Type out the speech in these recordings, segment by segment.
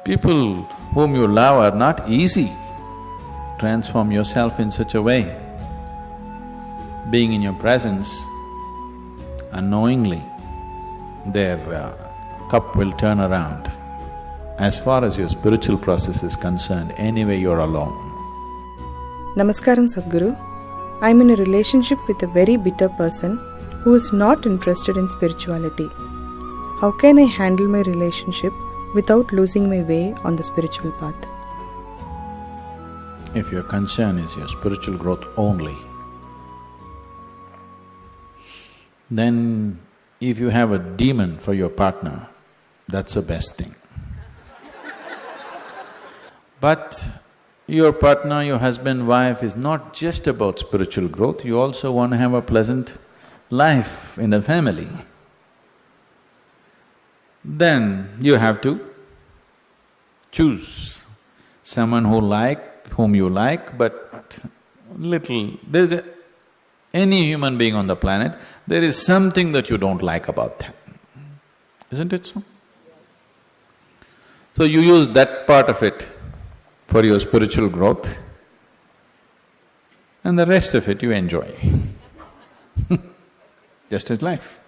People whom you love are not easy. Transform yourself in such a way. Being in your presence, unknowingly, their cup will turn around. As far as your spiritual process is concerned, anyway you're alone. Namaskaram, Sadhguru. I'm in a relationship with a very bitter person who is not interested in spirituality. How can I handle my relationship without losing my way on the spiritual path? If your concern is your spiritual growth only, then if you have a demon for your partner, that's the best thing. But your partner, your husband, wife is not just about spiritual growth, you also want to have a pleasant life in the family. Then you have to choose someone whom you like, but any human being on the planet, there is something that you don't like about them. Isn't it so? So you use that part of it for your spiritual growth, and the rest of it you enjoy. Just as life.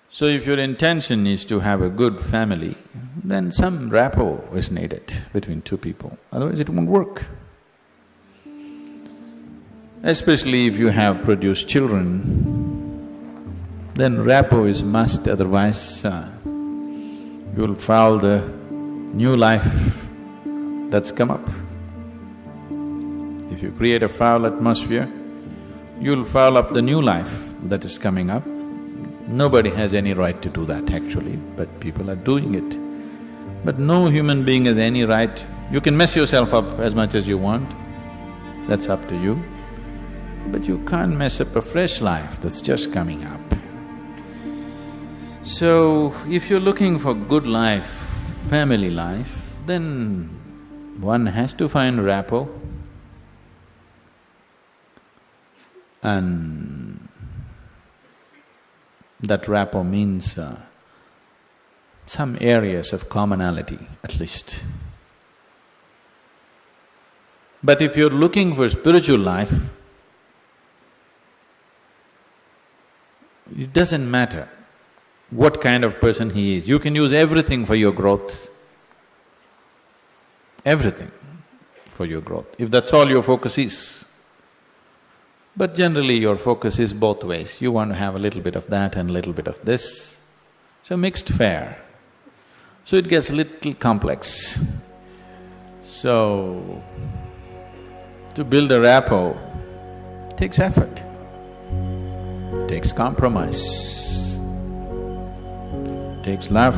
So if your intention is to have a good family, then some rapport is needed between two people, otherwise it won't work. Especially if you have produced children, then rapport is must, otherwise you'll foul the new life that's come up. If you create a foul atmosphere, you'll foul up the new life that is coming up. Nobody has any right to do that actually, but people are doing it. But no human being has any right… You can mess yourself up as much as you want, that's up to you. But you can't mess up a fresh life that's just coming up. So, if you're looking for good life, family life, then one has to find rapport. And that rapport means some areas of commonality at least. But if you're looking for spiritual life, it doesn't matter what kind of person he is, you can use everything for your growth. Everything for your growth, if that's all your focus is. But generally your focus is both ways, you want to have a little bit of that and a little bit of this. So mixed fare. So it gets a little complex. So, to build a rapport takes effort, takes compromise, takes love,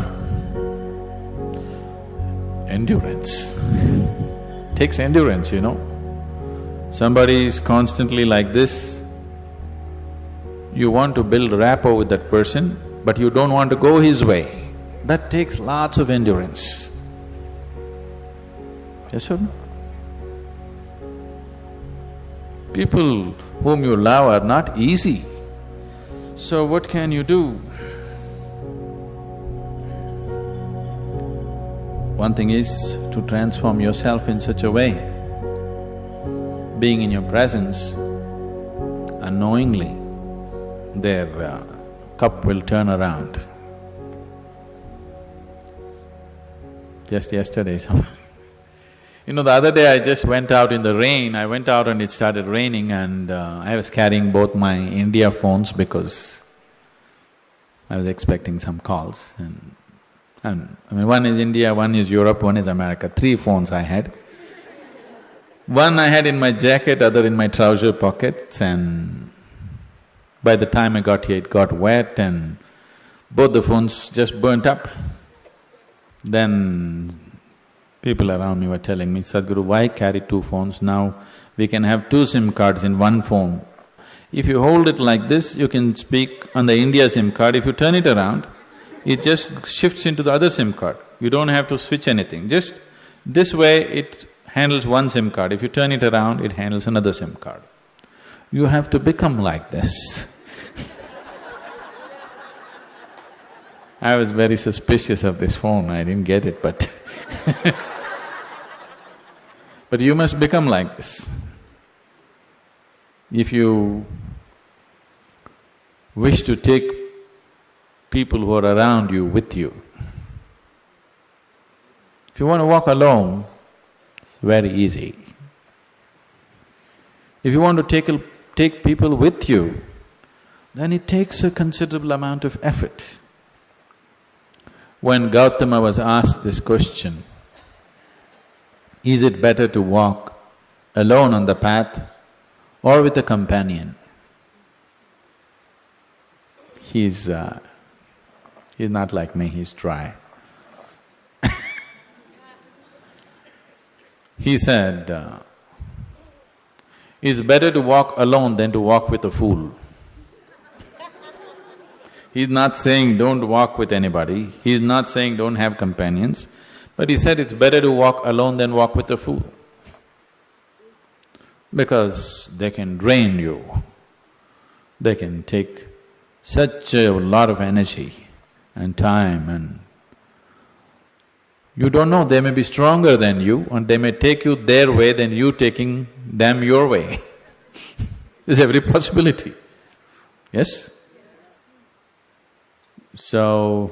endurance. Takes endurance, you know. Somebody is constantly like this, you want to build rapport with that person, but you don't want to go his way. That takes lots of endurance. Yes or no? People whom you love are not easy. So what can you do? One thing is to transform yourself in such a way, being in your presence, unknowingly, their cup will turn around. Just yesterday, you know, the other day I just went out in the rain, I went out and it started raining and I was carrying both my India phones because I was expecting some calls and I mean, one is India, one is Europe, one is America, 3 phones I had. One I had in my jacket, other in my trouser pockets, and by the time I got here it got wet and both the phones just burnt up. Then people around me were telling me, Sadhguru, why carry 2 phones? Now we can have 2 SIM cards in one phone. If you hold it like this, you can speak on the India SIM card. If you turn it around, it just shifts into the other SIM card. You don't have to switch anything, just this way it handles one SIM card. If you turn it around, it handles another SIM card. You have to become like this. I was very suspicious of this phone, I didn't get it, but but you must become like this. If you wish to take people who are around you with you, if you want to walk alone, it's very easy. If you want to take people with you, then it takes a considerable amount of effort. When Gautama was asked this question, is it better to walk alone on the path or with a companion? He's not like me, he's dry. He said, it's better to walk alone than to walk with a fool. He's not saying don't walk with anybody, he's not saying don't have companions, but he said it's better to walk alone than walk with a fool. Because they can drain you, they can take such a lot of energy and time, and you don't know, they may be stronger than you and they may take you their way than you taking them your way. There's every possibility, yes? So,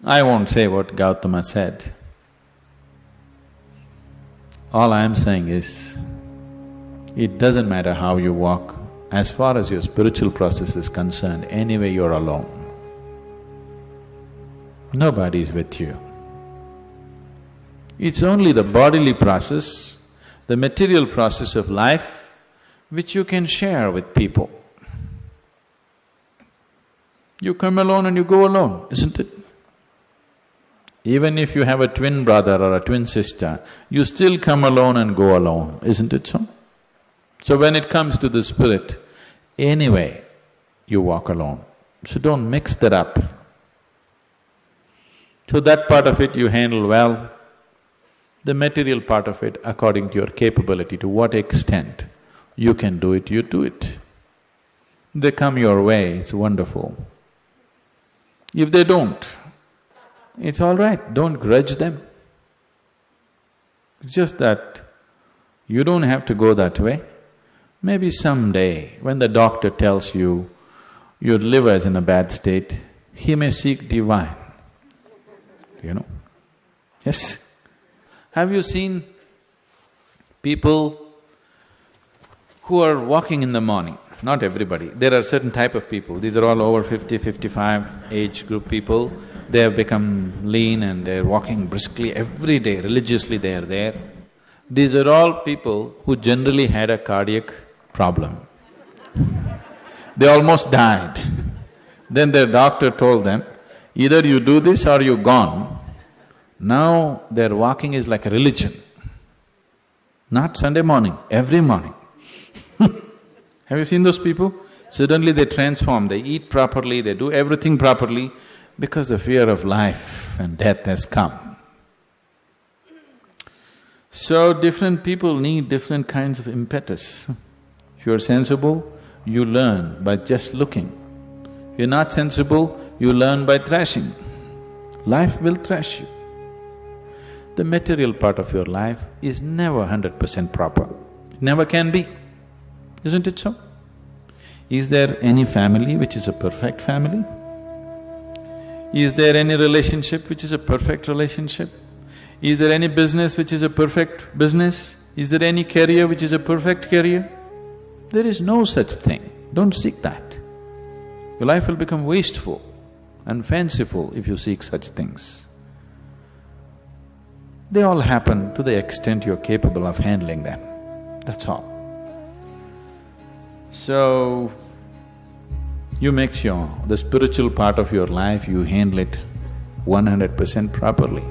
I won't say what Gautama said. All I am saying is, it doesn't matter how you walk, as far as your spiritual process is concerned, anyway you're alone. Nobody is with you. It's only the bodily process, the material process of life, which you can share with people. You come alone and you go alone, isn't it? Even if you have a twin brother or a twin sister, you still come alone and go alone, isn't it so? So when it comes to the spirit, anyway, you walk alone. So don't mix that up. So that part of it you handle well, the material part of it according to your capability, to what extent you can do it, you do it. They come your way, it's wonderful. If they don't, it's all right, don't grudge them. It's just that you don't have to go that way. Maybe someday, when the doctor tells you your liver is in a bad state, he may seek divine, you know. Yes. Have you seen people who are walking in the morning? Not everybody, there are certain type of people, these are all over 50, 55 age group people. They have become lean and they're walking briskly every day, religiously they are there. These are all people who generally had a cardiac problem. They almost died. Then their doctor told them, either you do this or you're gone. Now their walking is like a religion. Not Sunday morning, every morning. Have you seen those people? Suddenly they transform, they eat properly, they do everything properly because the fear of life and death has come. So different people need different kinds of impetus. If you're sensible, you learn by just looking. If you're not sensible, you learn by thrashing. Life will thrash you. The material part of your life is never 100% proper, it never can be. Isn't it so? Is there any family which is a perfect family? Is there any relationship which is a perfect relationship? Is there any business which is a perfect business? Is there any career which is a perfect career? There is no such thing, don't seek that. Your life will become wasteful and fanciful if you seek such things. They all happen to the extent you're capable of handling them, that's all. So, you make sure the spiritual part of your life, you handle it 100% properly.